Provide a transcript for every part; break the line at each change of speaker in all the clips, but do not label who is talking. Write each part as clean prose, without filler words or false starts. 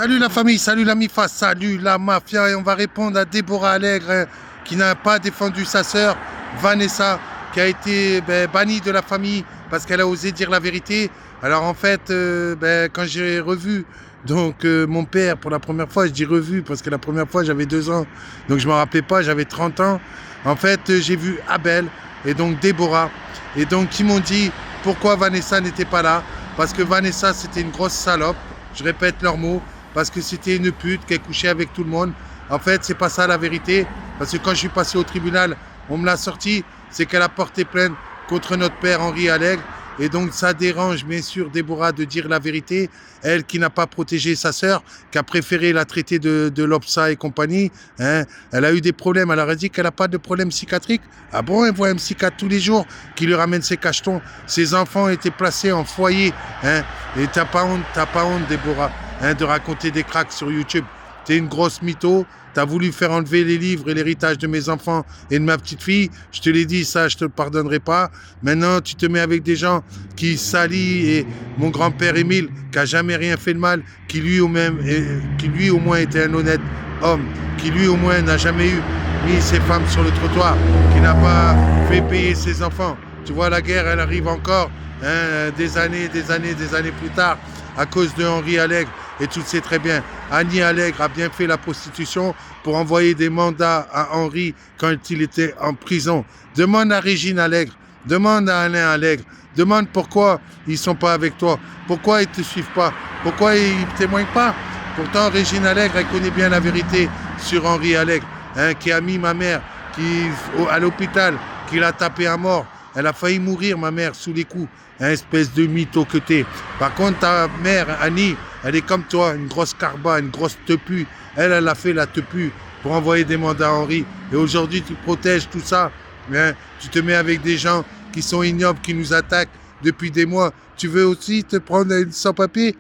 Salut la famille, salut la MIFA, salut la mafia. Et on va répondre à Déborah Allègre qui n'a pas défendu sa sœur Vanessa, qui a été bannie de la famille parce qu'elle a osé dire la vérité. Alors en fait, quand j'ai revu mon père pour la première fois, je dis revu parce que la première fois j'avais 2 ans, donc je ne me rappelais pas, j'avais 30 ans. En fait, j'ai vu Abel et donc Déborah, et donc qui m'ont dit pourquoi Vanessa n'était pas là, parce que Vanessa c'était une grosse salope, je répète leurs mots, parce que c'était une pute qui couchait avec tout le monde. En fait, c'est pas ça la vérité, parce que quand je suis passé au tribunal, on me l'a sorti, c'est qu'elle a porté plainte contre notre père Henri Allègre, et donc ça dérange bien sûr Déborah de dire la vérité, elle qui n'a pas protégé sa sœur, qui a préféré la traiter de l'OPSA et compagnie, hein. Elle a eu des problèmes, elle a dit qu'elle n'a pas de problème psychiatrique. Ah bon, elle voit un psychiatre tous les jours qui lui ramène ses cachetons. Ses enfants étaient placés en foyer, hein. Et t'as pas honte Déborah, hein, de raconter des cracks sur YouTube. T'es une grosse mytho, t'as voulu faire enlever les livres et l'héritage de mes enfants et de ma petite fille. Je te l'ai dit, ça, je te le pardonnerai pas. Maintenant, tu te mets avec des gens qui salissent, et mon grand-père Émile, qui a jamais rien fait de mal, qui lui au moins était un honnête homme, qui lui au moins n'a jamais mis ses femmes sur le trottoir, qui n'a pas fait payer ses enfants. Tu vois, la guerre, elle arrive encore, hein, des années plus tard, à cause de Henri Allègre. Et tu le sais très bien, Annie Allègre a bien fait la prostitution pour envoyer des mandats à Henri quand il était en prison. Demande à Régine Allègre, demande à Alain Allègre, demande pourquoi ils ne sont pas avec toi, pourquoi ils ne te suivent pas, pourquoi ils ne témoignent pas. Pourtant, Régine Allègre, elle connaît bien la vérité sur Henri Allègre, hein, qui a mis ma mère à l'hôpital, qui l'a tapé à mort. Elle a failli mourir, ma mère, sous les coups. Hein, espèce de mytho que t'es. Par contre, ta mère, Annie, elle est comme toi, une grosse carba, une grosse tepu. Elle a fait la tepu pour envoyer des mandats à Henri. Et aujourd'hui, tu protèges tout ça. Hein, tu te mets avec des gens qui sont ignobles, qui nous attaquent depuis des mois. Tu veux aussi te prendre une sans-papier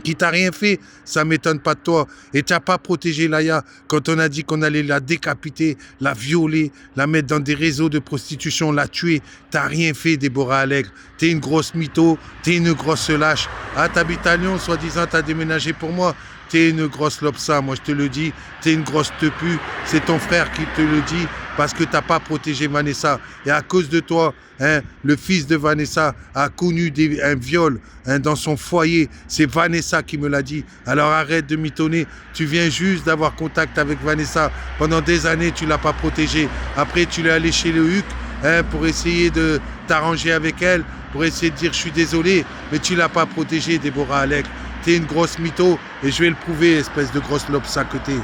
qui t'a rien fait, ça m'étonne pas de toi. Et tu n'as pas protégé Laya quand on a dit qu'on allait la décapiter, la violer, la mettre dans des réseaux de prostitution, la tuer. T'as rien fait, Déborah Allègre. T'es une grosse mytho, t'es une grosse lâche. Ah, t'habites à Lyon, soi-disant t'as déménagé pour moi. T'es une grosse lopsa, moi je te le dis. T'es une grosse tepu. C'est ton frère qui te le dit parce que t'as pas protégé Vanessa. Et à cause de toi, hein, le fils de Vanessa a connu un viol, hein, dans son foyer. C'est Vanessa qui me l'a dit. Alors arrête de mitonner. Tu viens juste d'avoir contact avec Vanessa. Pendant des années, tu l'as pas protégée. Après, tu l'es allé chez le HUC, hein, pour essayer de t'arranger avec elle, pour essayer de dire je suis désolé. Mais tu l'as pas protégée, Déborah Allègre. T'es une grosse mytho et je vais le prouver, espèce de grosse lopsa que t'es.